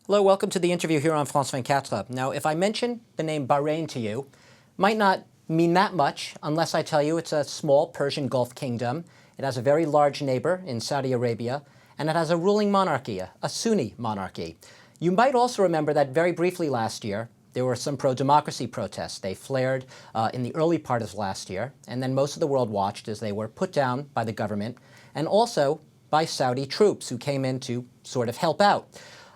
Hello, welcome to the interview here on France 24. Now, if I mention the name Bahrain to you, might not mean that much unless I tell you it's a small Persian Gulf kingdom. It has a very large neighbor in Saudi Arabia, and it has a ruling monarchy, a Sunni monarchy. You might also remember that very briefly last year, there were some pro-democracy protests. They flared in the early part of last year, and then most of the world watched as they were put down by the government and also by Saudi troops who came in to sort of help out.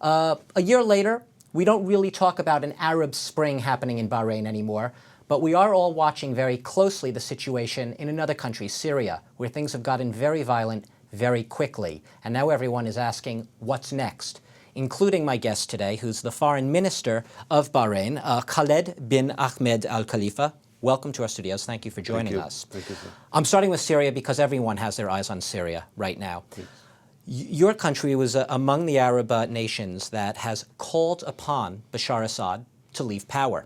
A year later, we don't really talk about an Arab Spring happening in Bahrain anymore, but we are all watching very closely the situation in another country, Syria, where things have gotten very violent very quickly. And now everyone is asking, what's next? Including my guest today, who's the foreign minister of Bahrain, Khaled bin Ahmed Al Khalifa. Welcome to our studios. Thank you for joining us. Thank you, sir. I'm starting with Syria because everyone has their eyes on Syria right now. Yes. Your country was among the Arab nations that has called upon Bashar Assad to leave power.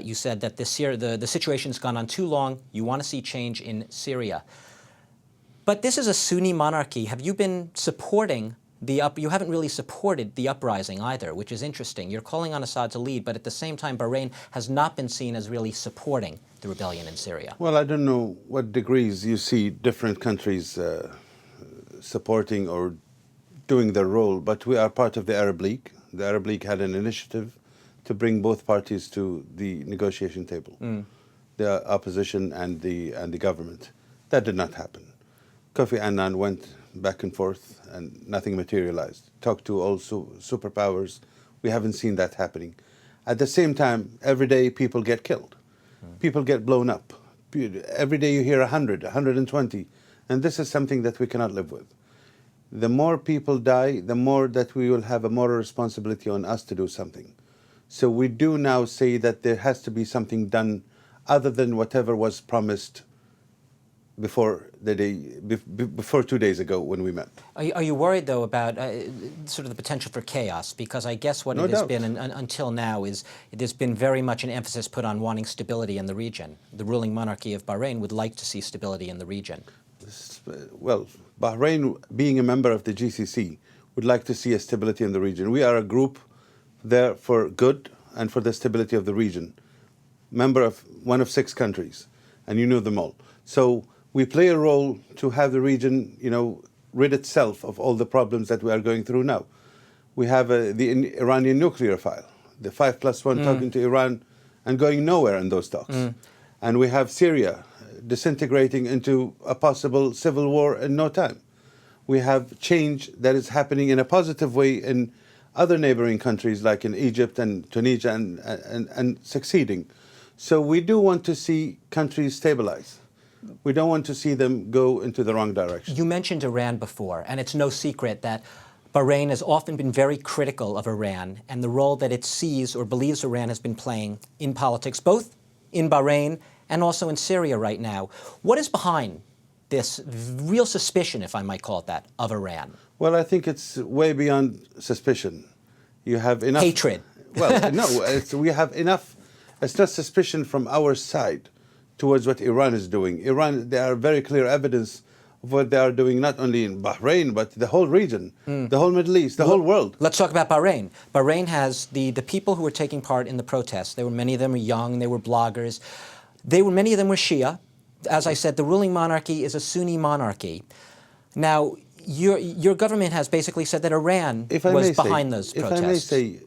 You said that the situation's gone on too long. You want to see change in Syria. But this is a Sunni monarchy. Have you been supporting you haven't really supported the uprising either, which is interesting. You're calling on Assad to lead, but at the same time, Bahrain has not been seen as really supporting the rebellion in Syria. Well, I don't know what degrees you see different countries supporting or doing their role, but we are part of the Arab League. The Arab League had an initiative to bring both parties to the negotiation table, the opposition and the government. That did not happen. Kofi Annan went back and forth and nothing materialized. Talked to all superpowers. We haven't seen that happening. At the same time, every day people get killed. People get blown up. Every day you hear 100, 120. And this is something that we cannot live with. The more people die, the more that we will have a moral responsibility on us to do something. So we do now say that there has to be something done other than whatever was promised before 2 days ago when we met. Are you worried, though, about sort of the potential for chaos? Because I guess what it has been until now is there's been very much an emphasis put on wanting stability in the region. The ruling monarchy of Bahrain would like to see stability in the region. Well, Bahrain, being a member of the GCC, would like to see a stability in the region. We are a group there for good and for the stability of the region. Member of one of 6 countries, and you know them all. So we play a role to have the region, rid itself of all the problems that we are going through now. We have the Iranian nuclear file, the 5+1 talking to Iran and going nowhere in those talks. And we have Syria disintegrating into a possible civil war in no time. We have change that is happening in a positive way in other neighboring countries like in Egypt and Tunisia and succeeding. So we do want to see countries stabilize. We don't want to see them go into the wrong direction. You mentioned Iran before, and it's no secret that Bahrain has often been very critical of Iran and the role that it sees or believes Iran has been playing in politics, both in Bahrain and also in Syria right now. What is behind this real suspicion, if I might call it that, of Iran? Well, I think it's way beyond suspicion. You have enough... Hatred. Well, no, we have enough... It's not suspicion from our side towards what Iran is doing. Iran, there are very clear evidence of what they are doing, not only in Bahrain, but the whole region, the whole Middle East, the whole world. Let's talk about Bahrain. Bahrain has the people who were taking part in the protests. Many of them were young, they were bloggers. Many of them were Shia. As I said, the ruling monarchy is a Sunni monarchy. Now, your government has basically said that Iran was behind those protests. If I may say,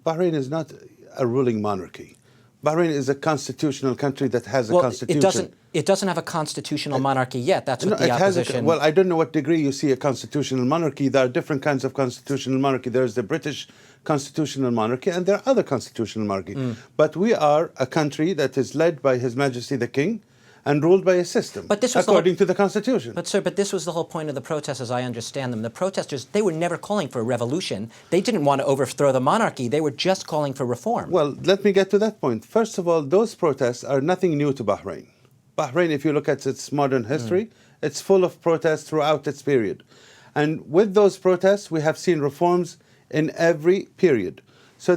Bahrain is not a ruling monarchy. Bahrain is a constitutional country that has a constitution. It doesn't have a constitutional monarchy yet. That's what the opposition... Well, I don't know what degree you see a constitutional monarchy. There are different kinds of constitutional monarchy. There's the British constitutional monarchy, and there are other constitutional monarchy. But we are a country that is led by His Majesty the King and ruled by a system, according to the Constitution. But, sir, this was the whole point of the protests, as I understand them. The protesters, they were never calling for a revolution. They didn't want to overthrow the monarchy. They were just calling for reform. Well, let me get to that point. First of all, those protests are nothing new to Bahrain. Bahrain, if you look at its modern history, it's full of protests throughout its period. And with those protests, we have seen reforms in every period. So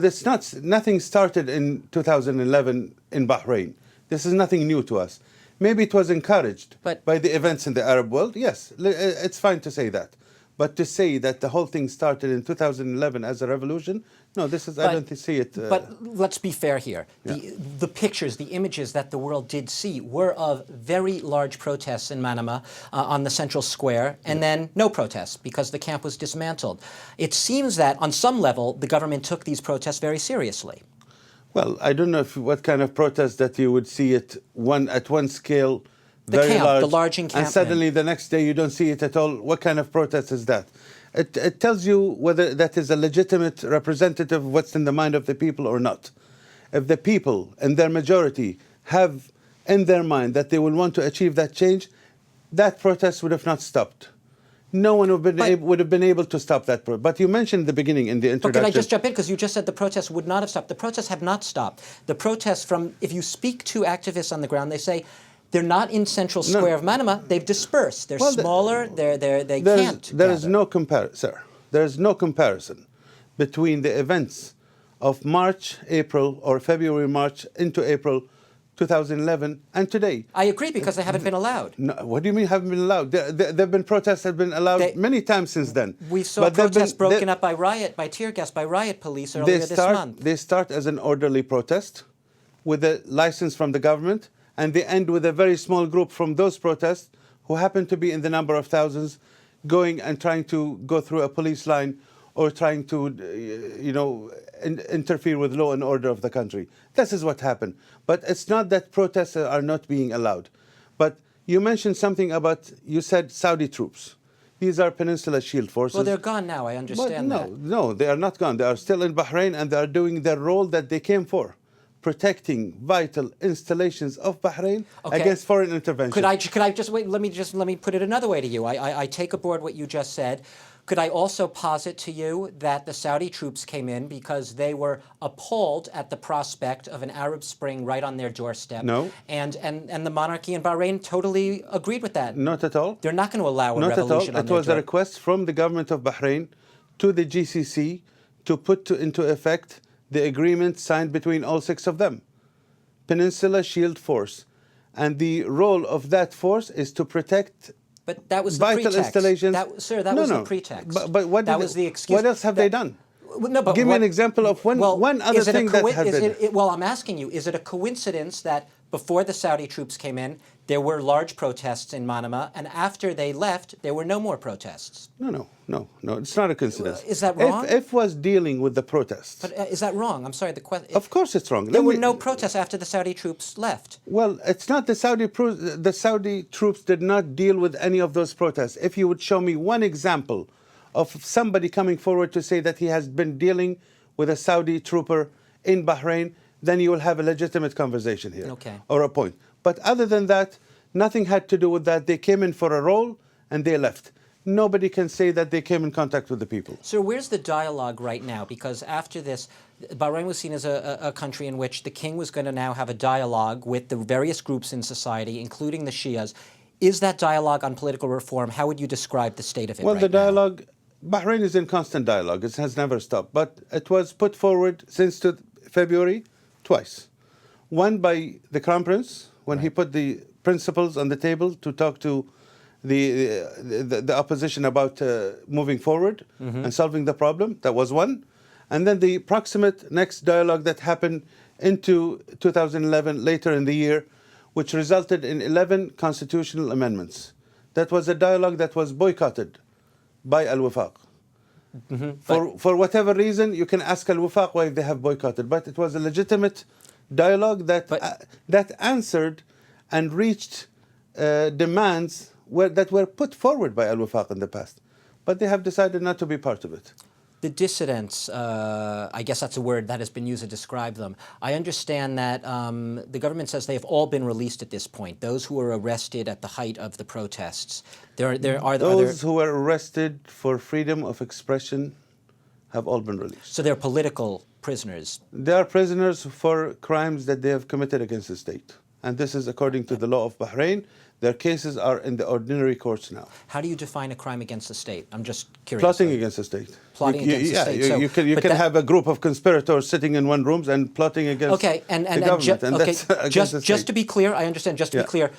nothing started in 2011 in Bahrain. This is nothing new to us. Maybe it was encouraged But- by the events in the Arab world. Yes, it's fine to say that. But to say that the whole thing started in 2011 as a revolution, no, I don't see it. But let's be fair here. The pictures, the images that the world did see were of very large protests in Manama on the central square, and then no protests because the camp was dismantled. It seems that on some level the government took these protests very seriously. Well, I don't know what kind of protest that you would see it at one scale, The very camp, large, the large encampment. and suddenly the next day you don't see it at all. What kind of protest is that? It tells you whether that is a legitimate representative of what's in the mind of the people or not. If the people, in their majority, have in their mind that they will want to achieve that change, that protest would have not stopped. No one would have been able to stop that protest. But you mentioned in the beginning in the But introduction. can I just jump in? Because you just said the protests would not have stopped. The protests have not stopped. The protests if you speak to activists on the ground, they say they're not in central square of Manama. They've dispersed. They're smaller. They can't. There is gather. no comparison, sir. There is no comparison between the events of March, April, or February, March into April 2011 and today. I agree because they haven't been allowed. No, what do you mean haven't been allowed? There have been protests that have been allowed many times since then. We saw protests broken up by tear gas, by riot police earlier this month. They start as an orderly protest with a license from the government, and they end with a very small group from those protests who happen to be in the number of thousands going and trying to go through a police line or trying to, interfere with law and order of the country. This is what happened. But it's not that protests are not being allowed. But you mentioned something about, you said Saudi troops. These are Peninsula Shield Forces. Well, they're gone now. I understand that. No, they are not gone. They are still in Bahrain, and they are doing their role that they came for, protecting vital installations of Bahrain against foreign intervention. Could I just wait? Let me put it another way to you. I take aboard what you just said. Could I also posit to you that the Saudi troops came in because they were appalled at the prospect of an Arab Spring right on their doorstep? No. And the monarchy in Bahrain totally agreed with that. Not at all. They're not going to allow a Not revolution at all. on It their was a door. request from the government of Bahrain to the GCC to put into effect the agreement signed between all six of them. Peninsula Shield Force. And the role of that force is to protect But that was the vital pretext. installations. That was the pretext. But what that was the excuse. What else have they done? No, but Give me an example of one other thing that had been. Well, I'm asking you, is it a coincidence that before the Saudi troops came in, there were large protests in Manama, and after they left, there were no more protests? No. It's not a coincidence. Is that wrong? If was dealing with the protests. But is that wrong? I'm sorry. The question. Of course, it's wrong. There were no protests after the Saudi troops left. Well, it's not the Saudi troops did not deal with any of those protests. If you would show me one example of somebody coming forward to say that he has been dealing with a Saudi trooper in Bahrain, then you will have a legitimate conversation here. Okay. Or a point. But other than that, nothing had to do with that. They came in for a role and they left. Nobody can say that they came in contact with the people. So where's the dialogue right now? Because after this, Bahrain was seen as a country in which the king was going to now have a dialogue with the various groups in society, including the Shias. Is that dialogue on political reform? How would you describe the state of it Well, right the now? dialogue, Bahrain is in constant dialogue. It has never stopped. But it was put forward since February twice. One by the Crown Prince, when he put the principles on the table to talk to the opposition about moving forward and solving the problem. That was one. And then the proximate next dialogue that happened into 2011, later in the year, which resulted in 11 constitutional amendments. That was a dialogue that was boycotted by Al-Wifaq. For whatever reason, you can ask Al-Wifaq why they have boycotted, but it was a legitimate dialogue that answered and reached demands that were put forward by Al-Wifaq in the past. But they have decided not to be part of it. The dissidents, I guess that's a word that has been used to describe them. I understand that the government says they have all been released at this point, those who were arrested at the height of the protests. Those who were arrested for freedom of expression have all been released. So they're political prisoners. They are prisoners for crimes that they have committed against the state. And this is according to the law of Bahrain. Their cases are in the ordinary courts now. How do you define a crime against the state? I'm just curious. Plotting against the state. Plotting against the state. You can have a group of conspirators sitting in one room and plotting against the government. Just to be clear, I understand. Just to be clear,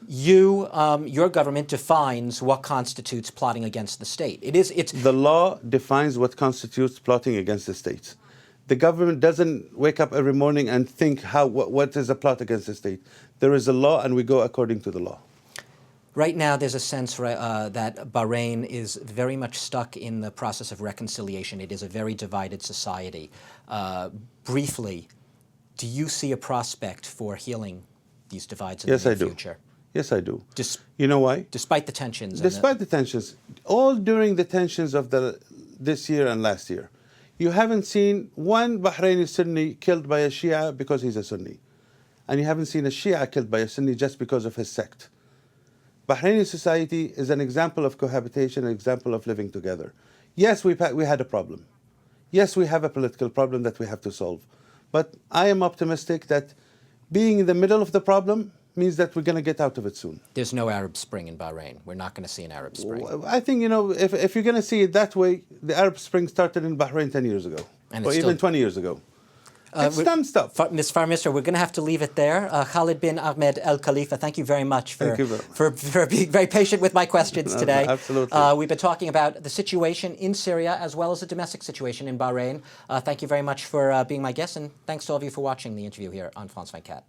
Your government defines what constitutes plotting against the state. It's The law defines what constitutes plotting against the state. The government doesn't wake up every morning and think what is a plot against the state. There is a law, and we go according to the law. Right now, there's a sense that Bahrain is very much stuck in the process of reconciliation. It is a very divided society. Briefly, do you see a prospect for healing these divides in the near future? Yes, I do. You know why? Despite the tensions. Despite the tensions. All during the tensions of this year and last year. You haven't seen one Bahraini Sunni killed by a Shia because he's a Sunni. And you haven't seen a Shia killed by a Sunni just because of his sect. Bahraini society is an example of cohabitation, an example of living together. Yes, we had a problem. Yes, we have a political problem that we have to solve. But I am optimistic that being in the middle of the problem means that we're going to get out of it soon. There's no Arab Spring in Bahrain. We're not going to see an Arab Spring. I think, if you're going to see it that way, the Arab Spring started in Bahrain 10 years ago, or even 20 years ago. It's done stuff. Ms. Foreign Minister, we're going to have to leave it there. Khalid bin Ahmed Al Khalifa, thank you very much for being very patient with my questions today. Absolutely. We've been talking about the situation in Syria as well as the domestic situation in Bahrain. Thank you very much for being my guest, and thanks to all of you for watching the interview here on France 24.